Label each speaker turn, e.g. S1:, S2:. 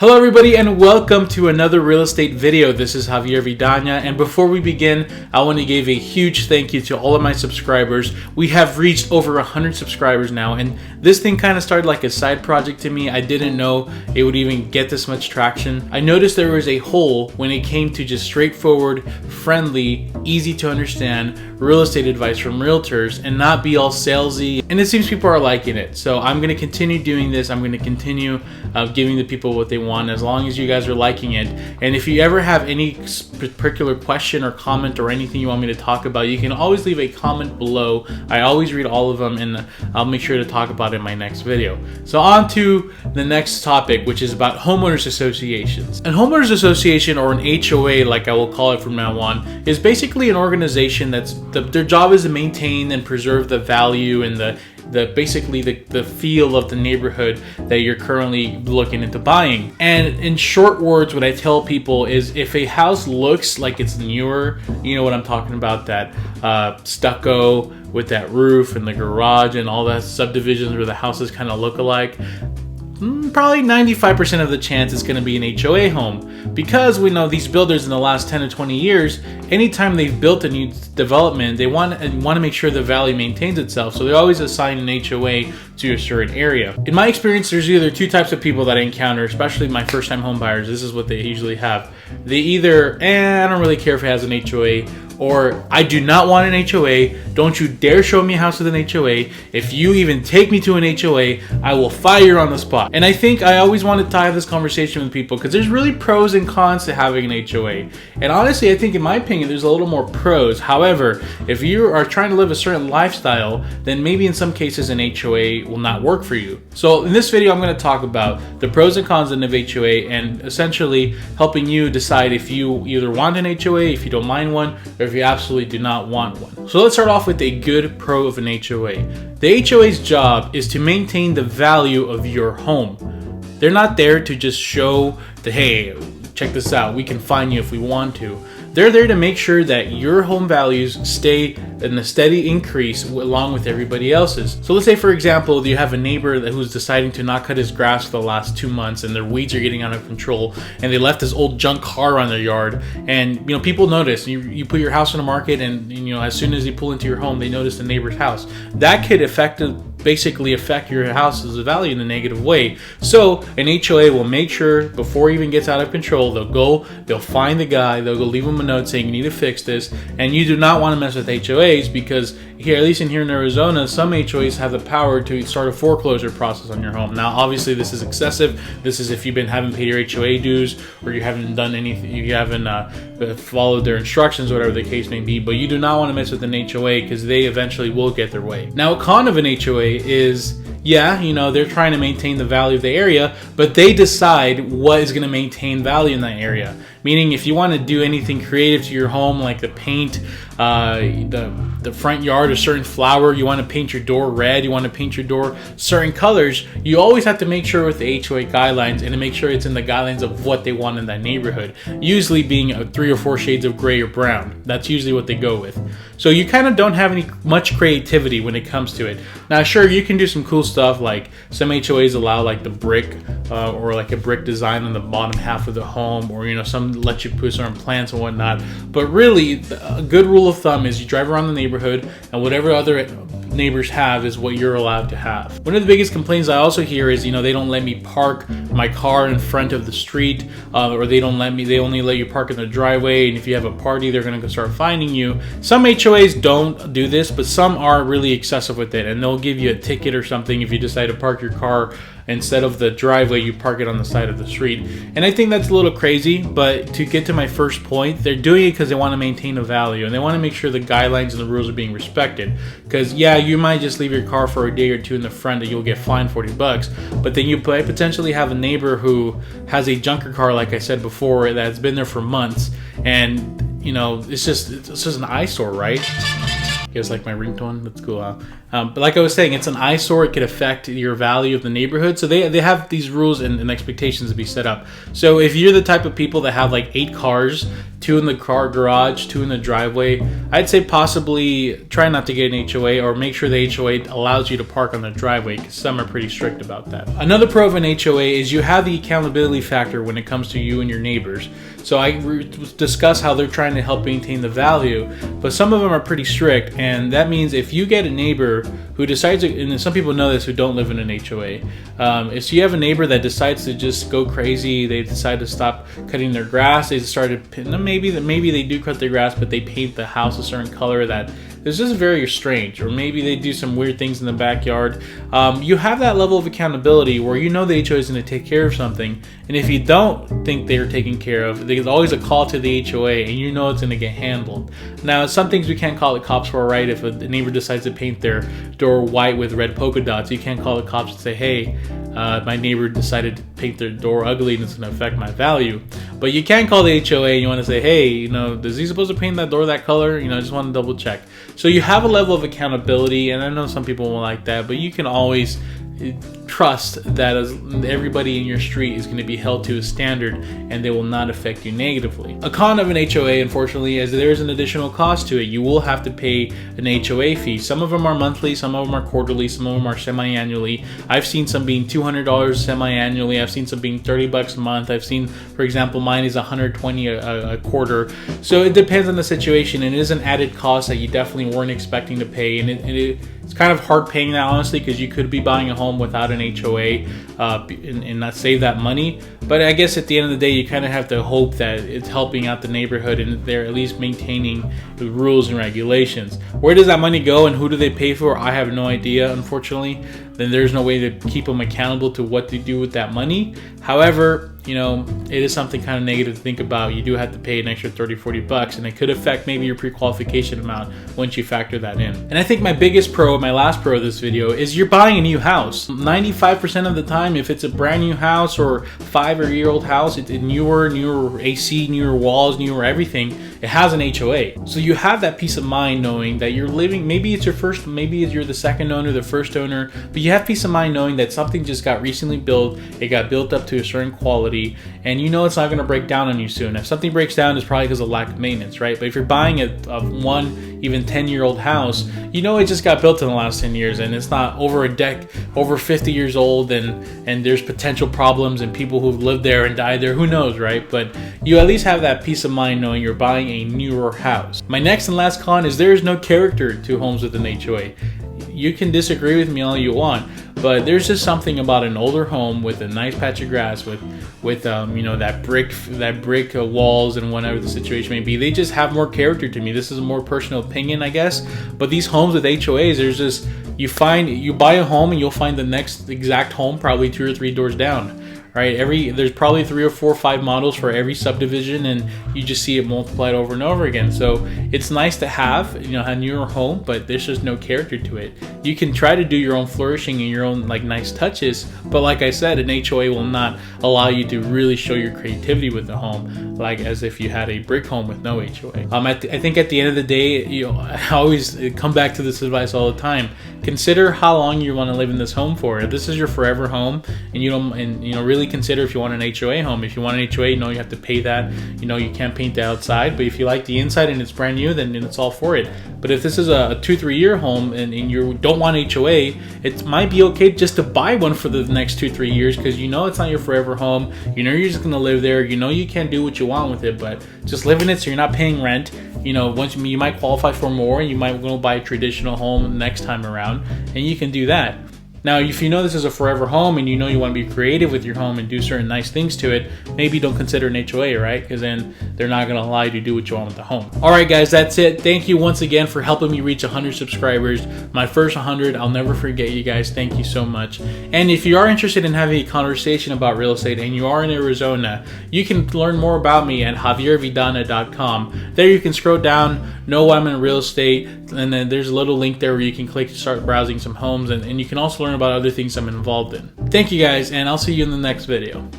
S1: Hello everybody and welcome to another real estate video. This is Javier Vidana, and before we begin, I want to give a huge thank you to all of my subscribers. We have reached over 100 subscribers now, and this thing kind of started like a side project to me. I didn't know it would even get this much traction. I noticed there was a hole when it came to just straightforward, friendly, easy to understand real estate advice from realtors and not be all salesy, and it seems people are liking it. So I'm going to continue doing this. I'm going to continue giving the people what they want, as long as you guys are liking it. And if you ever have any particular question or comment or anything you want me to talk about, you can always leave a comment below. I always read all of them, and I'll make sure to talk about it in my next video. So on to the next topic, which is about homeowners associations. An homeowners association, or an HOA like I will call it from now on, is basically an organization that's their job is to maintain and preserve the value and basically the feel of the neighborhood that you're currently looking into buying. And in short words, what I tell people is, if a house looks like it's newer, you know what I'm talking about, that stucco with that roof and the garage and all that subdivisions where the houses kind of look alike, probably 95% of the chance it's going to be an HOA home, because we know these builders in the last 10 to 20 years, anytime they've built a new development, they want to make sure the value maintains itself, so they always assign an HOA to a certain area. In my experience, there's either two types of people that I encounter, especially my first-time home buyers. This is what they usually have. They either, I don't really care if it has an HOA, or I do not want an HOA. Don't you dare show me a house with an HOA. If you even take me to an HOA, I will fire you on the spot. And I think I always wanted to have this conversation with people, because there's really pros and cons to having an HOA. And honestly, I think in my opinion, there's a little more pros. However, if you are trying to live a certain lifestyle, then maybe in some cases an HOA will not work for you. So in this video, I'm going to talk about the pros and cons of an HOA, and essentially helping you decide if you either want an HOA, if you don't mind one, or if you absolutely do not want one. So let's start off with a good pro of an HOA. The HOA's job is to maintain the value of your home. They're not there to just show that, hey, check this out, we can find you if we want to. They're there to make sure that your home values stay in a steady increase along with everybody else's. So let's say, for example, you have a neighbor who's deciding to not cut his grass for the last 2 months, and their weeds are getting out of control, and they left this old junk car on their yard, and people notice. You put your house on the market, and as soon as you pull into your home, they notice the neighbor's house. That could basically affect your house's value in a negative way. So an HOA will make sure before it even gets out of control, they'll find the guy, they'll go leave him a note saying you need to fix this. And you do not want to mess with HOAs, because here, at least here in Arizona, some HOAs have the power to start a foreclosure process on your home. Now, obviously, this is excessive. This is if you haven't paid your HOA dues, or you haven't done anything, you haven't followed their instructions, whatever the case may be. But you do not want to mess with an HOA, because they eventually will get their way. Now, a con of an HOA is, they're trying to maintain the value of the area, but they decide what is going to maintain value in that area. Meaning, if you want to do anything creative to your home, like the paint, the front yard, a certain flower, you want to paint your door red, you want to paint your door certain colors, you always have to make sure with the HOA guidelines, and to make sure it's in the guidelines of what they want in that neighborhood. Usually being 3 or 4 shades of gray or brown. That's usually what they go with. So you kind of don't have much creativity when it comes to it. Now, sure, you can do some cool stuff, like some HOAs allow like the brick or like a brick design on the bottom half of the home, or some let you put certain plants and whatnot. But really, a good rule of thumb is you drive around the neighborhood, and whatever other neighbors have is what you're allowed to have. One of the biggest complaints I also hear is, they don't let me park my car in front of the street, or they only let you park in the driveway, and if you have a party, they're going to start finding you. Some HOAs don't do this, but some are really excessive with it, and they'll give you a ticket or something if you decide to park your car instead of the driveway, you park it on the side of the street. And I think that's a little crazy, but to get to my first point, they're doing it because they want to maintain a value, and they want to make sure the guidelines and the rules are being respected. Because you might just leave your car for a day or two in the front that you'll get fined $40, but then you potentially have a neighbor who has a junker car, like I said before, that's been there for months, and it's just an eyesore, right? You guys like my ringtone? That's cool, huh? But like I was saying, it's an eyesore. It could affect your value of the neighborhood. So they have these rules and expectations to be set up. So if you're the type of people that have like 8 cars, 2 in the car garage, 2 in the driveway, I'd say possibly try not to get an HOA, or make sure the HOA allows you to park on the driveway, because some are pretty strict about that. Another pro of an HOA is you have the accountability factor when it comes to you and your neighbors. So I discuss how they're trying to help maintain the value, but some of them are pretty strict, and that means if you get a neighbor who decides to, and some people know this who don't live in an HOA, if you have a neighbor that decides to just go crazy, they decide to stop cutting their grass, they started, maybe they do cut their grass, but they paint the house a certain color that is just very strange, or maybe they do some weird things in the backyard. You have that level of accountability where you know the HOA is going to take care of something, and if you don't think they're taken care of, there's always a call to the HOA, and you know it's going to get handled. Now, some things we can't call the cops for, right? If a neighbor decides to paint their door white with red polka dots, you can't call the cops and say, hey, my neighbor decided to paint their door ugly and it's going to affect my value. But you can call the HOA and you want to say, hey, is he supposed to paint that door that color? I just want to double check. So you have a level of accountability, and I know some people won't like that, but you can always trust that everybody in your street is going to be held to a standard and they will not affect you negatively. A con of an HOA, unfortunately, is there is an additional cost to it. You will have to pay an HOA fee. Some of them are monthly, some of them are quarterly, some of them are semi-annually. I've seen some being $200 semi-annually. I've seen some being $30 a month. I've seen, for example, mine is $120 a quarter. So it depends on the situation, and it is an added cost that you definitely weren't expecting to pay, and it's kind of hard paying that, honestly, because you could be buying a home without an HOA and not save that money. But I guess at the end of the day, you kind of have to hope that it's helping out the neighborhood and they're at least maintaining the rules and regulations. Where does that money go and who do they pay for? I have no idea, unfortunately. Then there's no way to keep them accountable to what they do with that money. However, it is something kind of negative to think about. You do have to pay an extra $30-40, and it could affect maybe your pre-qualification amount once you factor that in. And I think my biggest pro, my last pro of this video, is you're buying a new house. 95% of the time, if it's a brand new house or 5-year-old house, it's newer AC, newer walls, newer everything, it has an HOA. So you have that peace of mind knowing that you're living, maybe it's your first, maybe you're the second owner, the first owner, but you have peace of mind knowing that something just got recently built, it got built up to a certain quality, and it's not going to break down on you soon. If something breaks down, it's probably because of lack of maintenance, right? But if you're buying a 10-year-old house, it just got built in the last 10 years, and it's not over 50 years old, and there's potential problems and people who've lived there and died there, who knows, right? But you at least have that peace of mind knowing you're buying a newer house. My next and last con is there is no character to homes with an HOA. You can disagree with me all you want, but there's just something about an older home with a nice patch of grass, with that brick walls and whatever the situation may be. They just have more character to me. This is a more personal opinion, I guess. But these homes with HOAs, there's just you buy a home and you'll find the next exact home probably 2 or 3 doors down. Right, there's probably 3 or 4 or 5 models for every subdivision, and you just see it multiplied over and over again. So it's nice to have a newer home, but there's just no character to it. You can try to do your own flourishing and your own nice touches, but like I said, an HOA will not allow you to really show your creativity with the home, like as if you had a brick home with no HOA. I think at the end of the day, I always come back to this advice all the time. Consider how long you want to live in this home for. If this is your forever home, and really consider if you want an HOA home. If you want an HOA, you have to pay that. You can't paint the outside, but if you like the inside and it's brand new, then it's all for it. But if this is a 2-3 year home and you don't want HOA, it might be okay just to buy one for the next 2-3 years, because it's not your forever home. You're just gonna live there. You can't do what you want with it, but just live in it so you're not paying rent. Once you might qualify for more, you might go buy a traditional home next time around, and you can do that. Now, if this is a forever home and you want to be creative with your home and do certain nice things to it, maybe don't consider an HOA, right? Because then they're not going to allow you to do what you want with the home. All right, guys, that's it. Thank you once again for helping me reach 100 subscribers. My first 100, I'll never forget you guys. Thank you so much. And if you are interested in having a conversation about real estate and you are in Arizona, you can learn more about me at javiervidana.com. There you can scroll down, know I'm in real estate, and then there's a little link there where you can click to start browsing some homes, and you can also learn about other things I'm involved in. Thank you guys, and I'll see you in the next video.